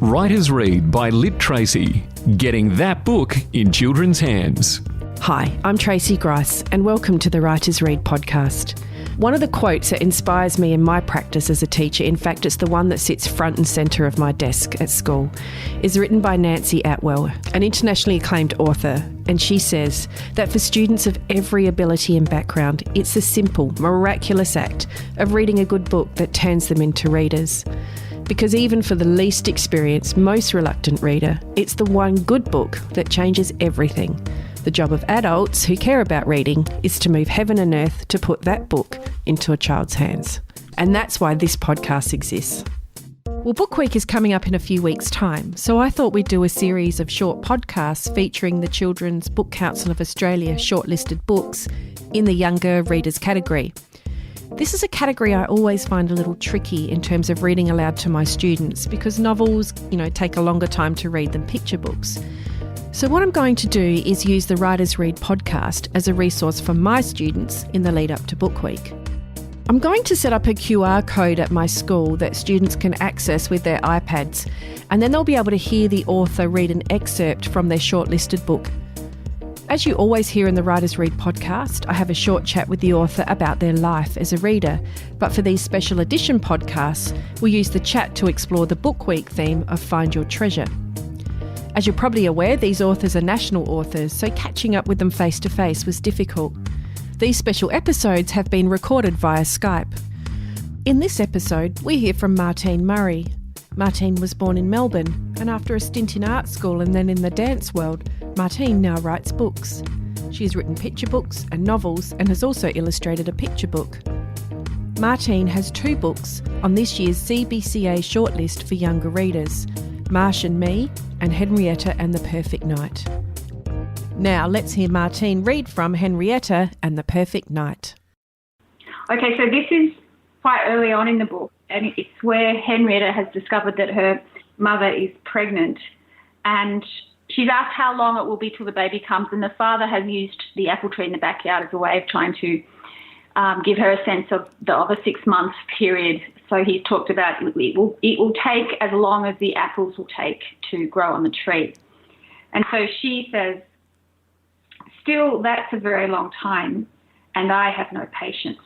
Writers Read by Lit Tracy, getting that book in children's hands. Hi, I'm Tracy Grice and welcome to the Writers Read podcast. One of the quotes that inspires me in my practice as a teacher, in fact it's the one that sits front and centre of my desk at school, is written by Nancy Atwell, an internationally acclaimed author, and she says that for students of every ability and background, it's the simple, miraculous act of reading a good book that turns them into readers. Because even for the least experienced, most reluctant reader, it's the one good book that changes everything. The job of adults who care about reading is to move heaven and earth to put that book into a child's hands. And that's why this podcast exists. Well, Book Week is coming up in a few weeks' time, so I thought we'd do a series of short podcasts featuring the Children's Book Council of Australia shortlisted books in the Younger Readers category. This is a category I always find a little tricky in terms of reading aloud to my students because novels, take a longer time to read than picture books. So what I'm going to do is use the Writers Read podcast as a resource for my students in the lead up to Book Week. I'm going to set up a QR code at my school that students can access with their iPads, and then they'll be able to hear the author read an excerpt from their shortlisted book. As you always hear in the Writers Read podcast, I have a short chat with the author about their life as a reader, but for these special edition podcasts, we'll use the chat to explore the Book Week theme of Find Your Treasure. As you're probably aware, these authors are national authors, so catching up with them face to face was difficult. These special episodes have been recorded via Skype. In this episode, we hear from Martine Murray. Martine was born in Melbourne, and after a stint in art school and then in the dance world, Martine now writes books. She has written picture books and novels and has also illustrated a picture book. Martine has 2 books on this year's CBCA shortlist for younger readers, Marsh and Me and Henrietta and the Perfect Night. Now let's hear Martine read from Henrietta and the Perfect Night. Okay, so this is quite early on in the book, and it's where Henrietta has discovered that her mother is pregnant, and she's asked how long it will be till the baby comes, and the father has used the apple tree in the backyard as a way of trying to give her a sense of a 6-month period. So he's talked about it will take as long as the apples will take to grow on the tree. And so she says, still, that's a very long time, and I have no patience.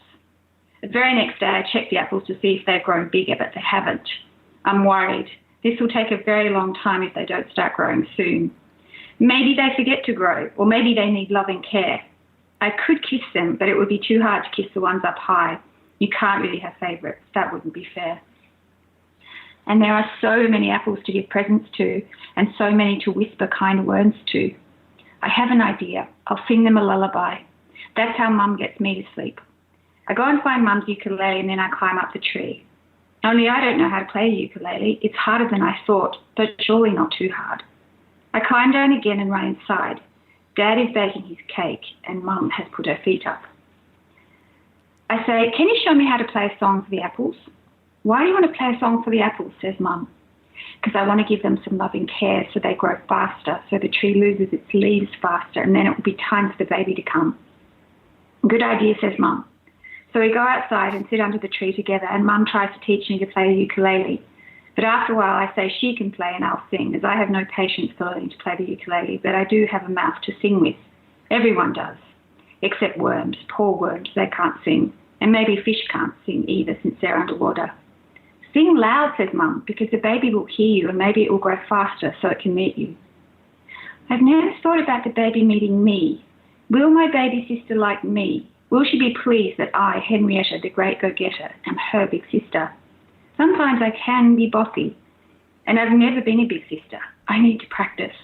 The very next day, I check the apples to see if they've grown bigger, but they haven't. I'm worried. This will take a very long time if they don't start growing soon. Maybe they forget to grow, or maybe they need loving care. I could kiss them, but it would be too hard to kiss the ones up high. You can't really have favourites. That wouldn't be fair. And there are so many apples to give presents to, and so many to whisper kind words to. I have an idea. I'll sing them a lullaby. That's how Mum gets me to sleep. I go and find Mum's ukulele, and then I climb up the tree. Only I don't know how to play a ukulele. It's harder than I thought, but surely not too hard. I climb down again and run inside. Dad is baking his cake, and Mum has put her feet up. I say, can you show me how to play a song for the apples? Why do you want to play a song for the apples, says Mum. Because I want to give them some loving care so they grow faster, so the tree loses its leaves faster, and then it will be time for the baby to come. Good idea, says Mum. So we go outside and sit under the tree together, and Mum tries to teach me to play the ukulele. But after a while I say she can play and I'll sing, as I have no patience for learning to play the ukulele, but I do have a mouth to sing with. Everyone does. Except worms, poor worms, they can't sing. And maybe fish can't sing either since they're underwater. Sing loud, says Mum, because the baby will hear you and maybe it will grow faster so it can meet you. I've never thought about the baby meeting me. Will my baby sister like me? Will she be pleased that I, Henrietta, the great go-getter, am her big sister? Sometimes I can be bossy, and I've never been a big sister. I need to practice.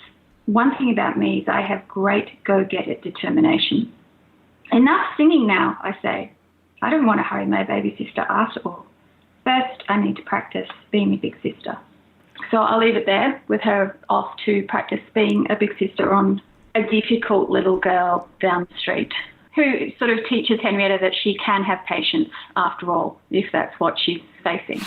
One thing about me is I have great go-getter determination. Enough singing now, I say. I don't want to hurry my baby sister after all. First, I need to practice being a big sister. So I'll leave it there with her off to practice being a big sister on a difficult little girl down the street who sort of teaches Henrietta that she can have patience after all, if that's what she's facing.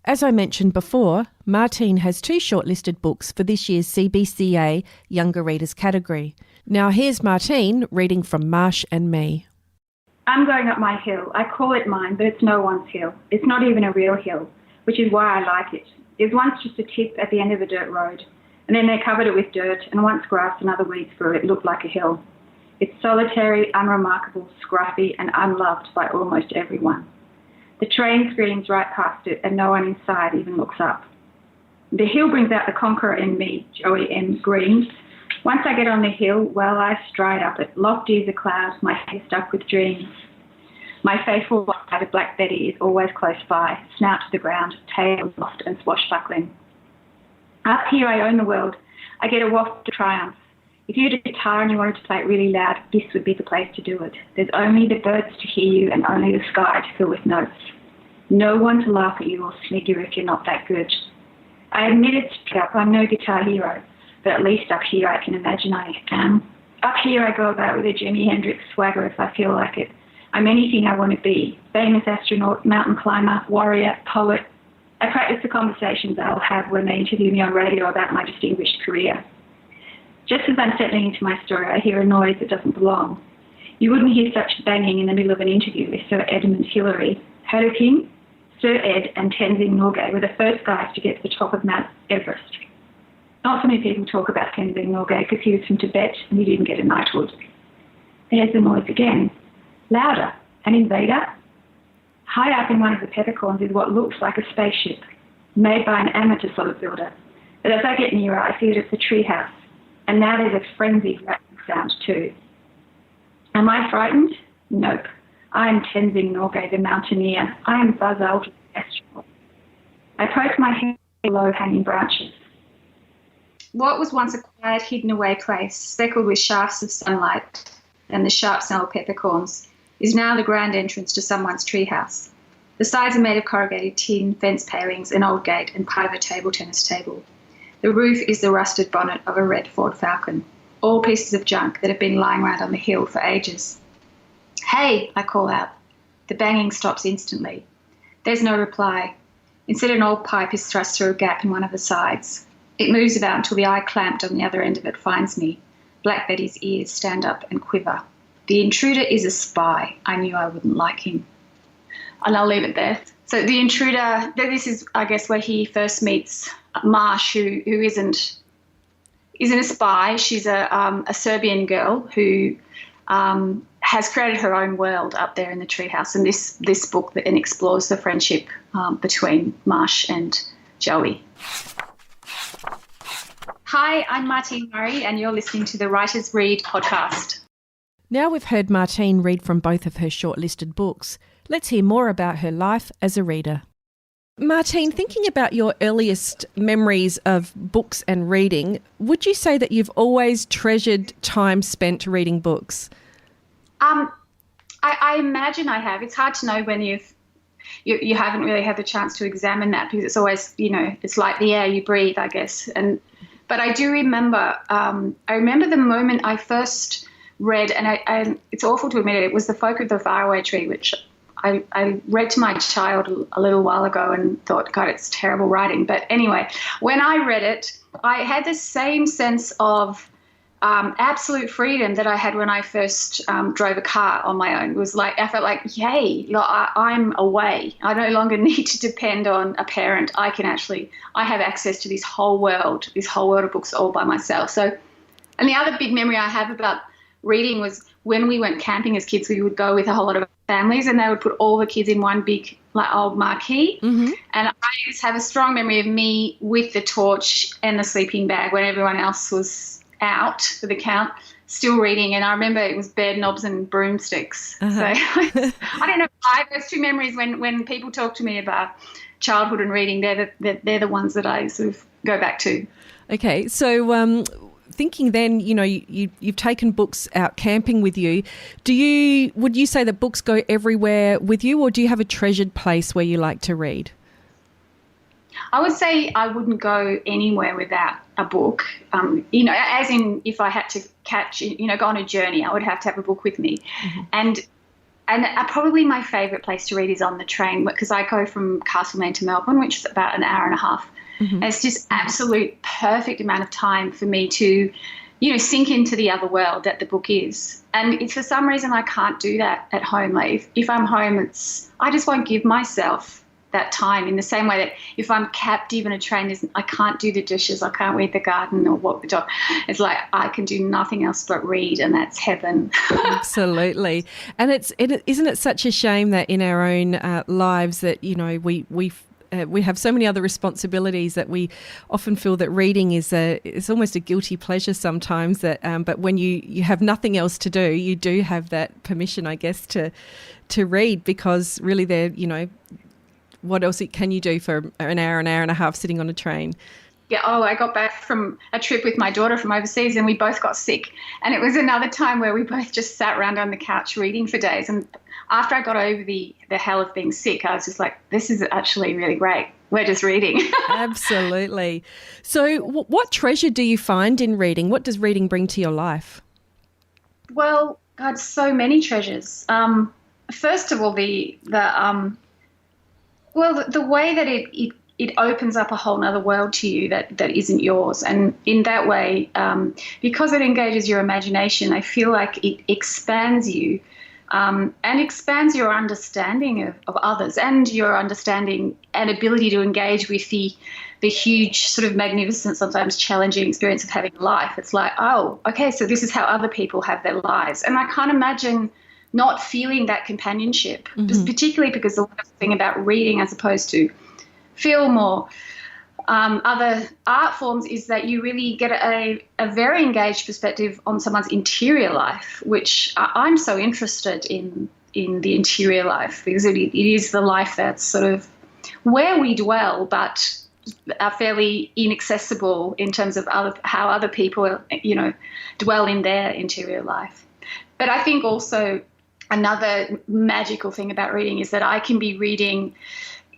As I mentioned before, Martine has 2 shortlisted books for this year's CBCA Younger Readers category. Now here's Martine reading from Marsh and Me. I'm going up my hill. I call it mine, but it's no one's hill. It's not even a real hill. which is why I like it. There's once just a tip at the end of a dirt road, and then they covered it with dirt, and once grass and other weeds grew, it looked like a hill. It's solitary, unremarkable, scruffy, and unloved by almost everyone. The train screams right past it, and no one inside even looks up. The hill brings out the conqueror in me, Joey M. Green. Once I get on the hill, well, I stride up it, lofty as a cloud, my head stuck with dreams. My faithful rider, Black Betty, is always close by, snout to the ground, tail aloft and swashbuckling. Up here I own the world. I get a waft of triumph. If you had a guitar and you wanted to play it really loud, this would be the place to do it. There's only the birds to hear you and only the sky to fill with notes. No one to laugh at you or snig you if you're not that good. I admit it straight up, I'm no guitar hero, but at least up here I can imagine I am. Up here I go about with a Jimi Hendrix swagger if I feel like it. I'm anything I want to be. Famous astronaut, mountain climber, warrior, poet. I practice the conversations I'll have when they interview me on radio about my distinguished career. Just as I'm settling into my story, I hear a noise that doesn't belong. You wouldn't hear such banging in the middle of an interview with Sir Edmund Hillary. Heard of him? Sir Ed and Tenzing Norgay were the first guys to get to the top of Mount Everest. Not so many people talk about Tenzing Norgay because he was from Tibet and he didn't get a knighthood. There's the noise again. Louder. An invader? High up in one of the peppercorns is what looks like a spaceship, made by an amateur solid builder. But as I get nearer, I see that it's a treehouse. And now there's a frenzied rattling sound too. Am I frightened? Nope. I am Tenzing Norgay, the mountaineer. I am Buzz Aldrin, the astronaut. I poke my head in low-hanging branches. What was once a quiet, hidden-away place, speckled with shafts of sunlight and the sharp smell of peppercorns, is now the grand entrance to someone's treehouse. The sides are made of corrugated tin, fence palings, an old gate, and part of a table tennis table. The roof is the rusted bonnet of a red Ford Falcon, all pieces of junk that have been lying around on the hill for ages. Hey, I call out. The banging stops instantly. There's no reply. Instead, an old pipe is thrust through a gap in one of the sides. It moves about until the eye clamped on the other end of it finds me. Black Betty's ears stand up and quiver. The intruder is a spy. I knew I wouldn't like him. And I'll leave it there. So the intruder, this is, I guess, where he first meets Marsh, who isn't a spy. She's a Serbian girl who has created her own world up there in the treehouse. And this book then explores the friendship between Marsh and Joey. Hi, I'm Martine Murray, and you're listening to the Writers Read podcast. Now we've heard Martine read from both of her shortlisted books. Let's hear more about her life as a reader. Martine, thinking about your earliest memories of books and reading, would you say that you've always treasured time spent reading books? I imagine I have. It's hard to know when you haven't really had the chance to examine that, because it's always, it's like the air you breathe, I guess. But I do remember, I remember the moment I first read, and it's awful to admit it was The Folk of the Faraway Tree, which I read to my child a little while ago and thought, God, it's terrible writing. But anyway, when I read it, I had the same sense of absolute freedom that I had when I first drove a car on my own. It was like, I felt like, yay, I'm away. I no longer need to depend on a parent. I have access to this whole world of books all by myself. So, and the other big memory I have about reading was when we went camping as kids, we would go with a whole lot of families and they would put all the kids in one big old marquee. Mm-hmm. And I just have a strong memory of me with the torch and the sleeping bag when everyone else was out for the count, still reading. And I remember it was bed knobs and broomsticks. Uh-huh. So I don't know why those two memories, when people talk to me about childhood and reading, they're the ones that I sort of go back to. Okay, so thinking then, you've taken books out camping with you. Would you say that books go everywhere with you, or do you have a treasured place where you like to read? I would say I wouldn't go anywhere without a book. As in if I had to go on a journey, I would have to have a book with me. Mm-hmm. And probably my favourite place to read is on the train, because I go from Castlemaine to Melbourne, which is about an hour and a half. Mm-hmm. And it's just absolute perfect amount of time for me to, sink into the other world that the book is. And it's for some reason I can't do that at home. Like if I'm home, I just won't give myself that time, in the same way that if I'm captive in a train, I can't do the dishes, I can't weed the garden or walk the dog. It's like I can do nothing else but read, and that's heaven. Absolutely. And isn't it such a shame that in our own lives that, you know, we have so many other responsibilities that we often feel that reading is it's almost a guilty pleasure sometimes. That but when you have nothing else to do, you do have that permission, I guess, to read, because really what else can you do for an hour and a half sitting on a train? Yeah, I got back from a trip with my daughter from overseas, and we both got sick. And it was another time where we both just sat around on the couch reading for days. And after I got over the hell of being sick, I was just like, this is actually really great. We're just reading. Absolutely. So what treasure do you find in reading? What does reading bring to your life? Well, God, so many treasures. First of all, the way that it opens up a whole other world to you that isn't yours. And in that way, because it engages your imagination, I feel like it expands you and expands your understanding of others, and your understanding and ability to engage with the huge, sort of magnificent, sometimes challenging experience of having life. It's like, oh, okay, so this is how other people have their lives. And I can't imagine not feeling that companionship, just particularly because the worst thing about reading as opposed to film or other art forms is that you really get a very engaged perspective on someone's interior life, which I'm so interested in the interior life, because it is the life that's sort of where we dwell, but are fairly inaccessible in terms of how other people, dwell in their interior life. But I think also another magical thing about reading is that I can be reading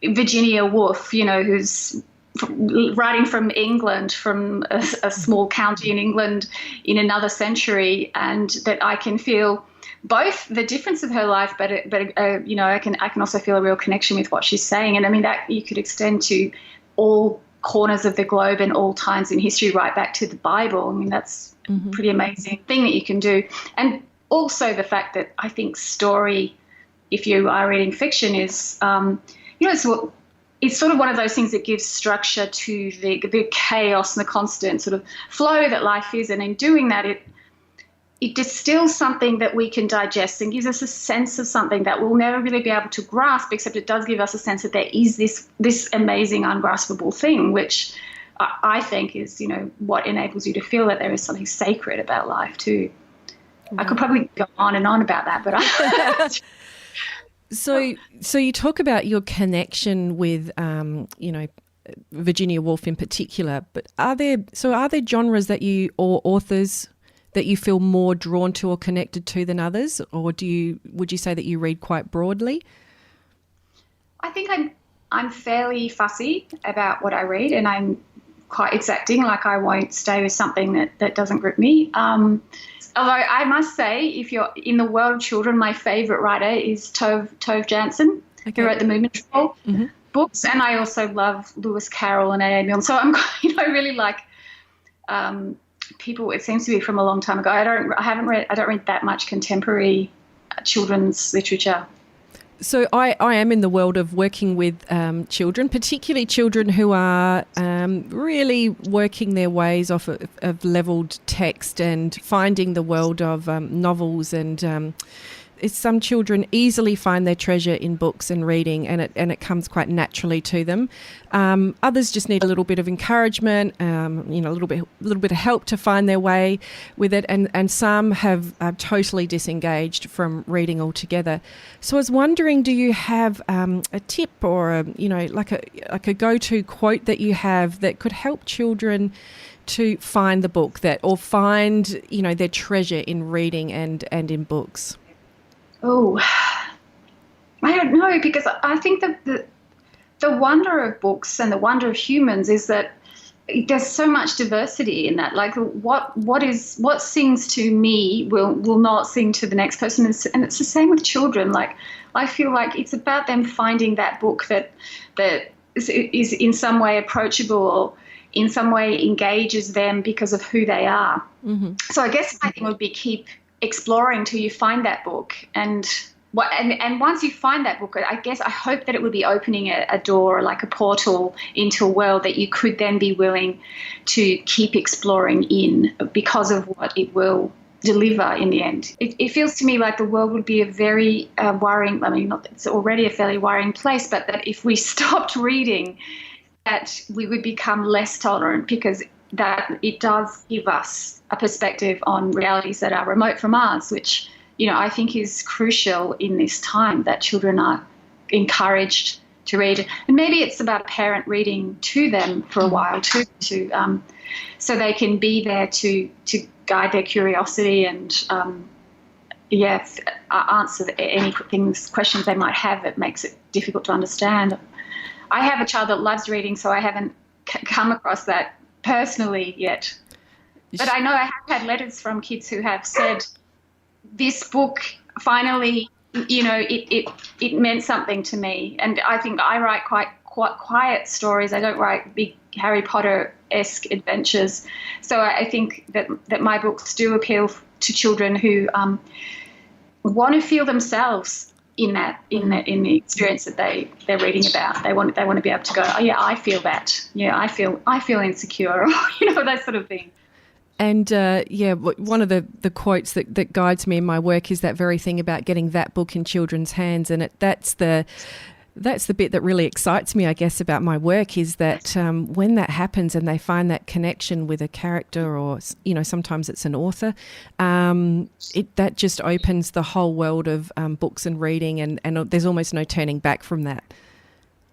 Virginia Woolf, who's writing from England, from a small county in England in another century, and that I can feel both the difference of her life, but I can also feel a real connection with what she's saying. And I mean, that you could extend to all corners of the globe and all times in history, right back to the Bible. I mean, that's a pretty amazing thing that you can do. And also the fact that I think story, if you are reading fiction, is it's sort of one of those things that gives structure to the chaos and the constant sort of flow that life is. And in doing that, it distills something that we can digest and gives us a sense of something that we'll never really be able to grasp, except it does give us a sense that there is this amazing, ungraspable thing, which I think is, what enables you to feel that there is something sacred about life too. Mm-hmm. I could probably go on and on about that, but So you talk about your connection with, Virginia Woolf in particular, but are there genres or authors that you feel more drawn to or connected to than others, or would you say that you read quite broadly? I think I'm fairly fussy about what I read, and I'm quite exacting. Like, I won't stay with something that doesn't grip me. Although I must say, if you're in the world of children, my favourite writer is Tove Jansson, who wrote the Movement Control books, and I also love Lewis Carroll and A.A. Milne. So I'm, really like people. It seems to be from a long time ago. I don't read that much contemporary children's literature. So I am in the world of working with children, particularly children who are really working their ways off of levelled text and finding the world of novels, and some children easily find their treasure in books and reading, and it comes quite naturally to them. Others just need a little bit of encouragement, a little bit of help to find their way with it, and some have totally disengaged from reading altogether. So I was wondering, do you have a tip or like a go-to quote that you have that could help children to find the book or find their treasure in reading and in books? Oh, I don't know, because I think that the wonder of books and the wonder of humans is that there's so much diversity in that. Like, what sings to me will not sing to the next person, and it's the same with children. Like, I feel like it's about them finding that book that is in some way approachable or in some way engages them because of who they are. Mm-hmm. So I guess my thing would be keep exploring till you find that book, and and once you find that book, I guess I hope that it would be opening a door, like a portal into a world that you could then be willing to keep exploring in, because of what it will deliver in the end. It feels to me like the world would be a very worrying, not that it's already a fairly worrying place, but that if we stopped reading, that we would become less tolerant, because that it does give us a perspective on realities that are remote from ours, which, I think is crucial in this time, that children are encouraged to read. And maybe it's about a parent reading to them for a while too, so they can be there to guide their curiosity and answer any questions they might have that makes it difficult to understand. I have a child that loves reading, so I haven't come across that personally yet. But I know I have had letters from kids who have said, this book finally, it meant something to me. And I think I write quite quiet stories. I don't write big Harry Potter-esque adventures. So I think that my books do appeal to children who want to feel themselves in the experience that they're reading about. They want to be able to go, oh yeah, I feel that. Yeah, I feel insecure, that sort of thing. And one of the quotes that guides me in my work is that very thing about getting that book in children's hands, and that's the bit that really excites me, I guess, about my work, is that when that happens and they find that connection with a character, or sometimes it's an author, that just opens the whole world of books and reading, and there's almost no turning back from that.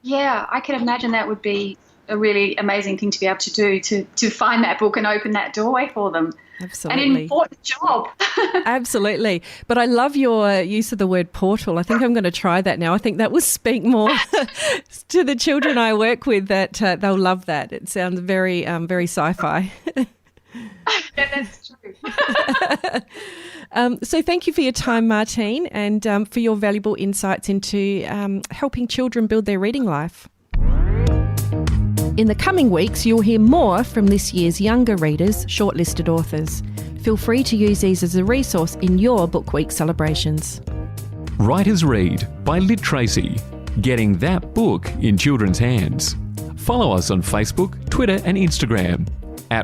Yeah, I can imagine that would be a really amazing thing to be able to do, to find that book and open that doorway for them. Absolutely. An important job. Absolutely. But I love your use of the word portal. I think I'm going to try that now. I think that will speak more to the children I work with, that they'll love that. It sounds very, very sci-fi. Yeah, that's true. So thank you for your time, Martine, and for your valuable insights into helping children build their reading life. In the coming weeks, you'll hear more from this year's Younger Readers shortlisted authors. Feel free to use these as a resource in your Book Week celebrations. Writers Read by Lit Tracy. Getting that book in children's hands. Follow us on Facebook, Twitter and Instagram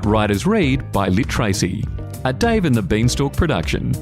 @Writers Read by Lit Tracy. A Dave and the Beanstalk production.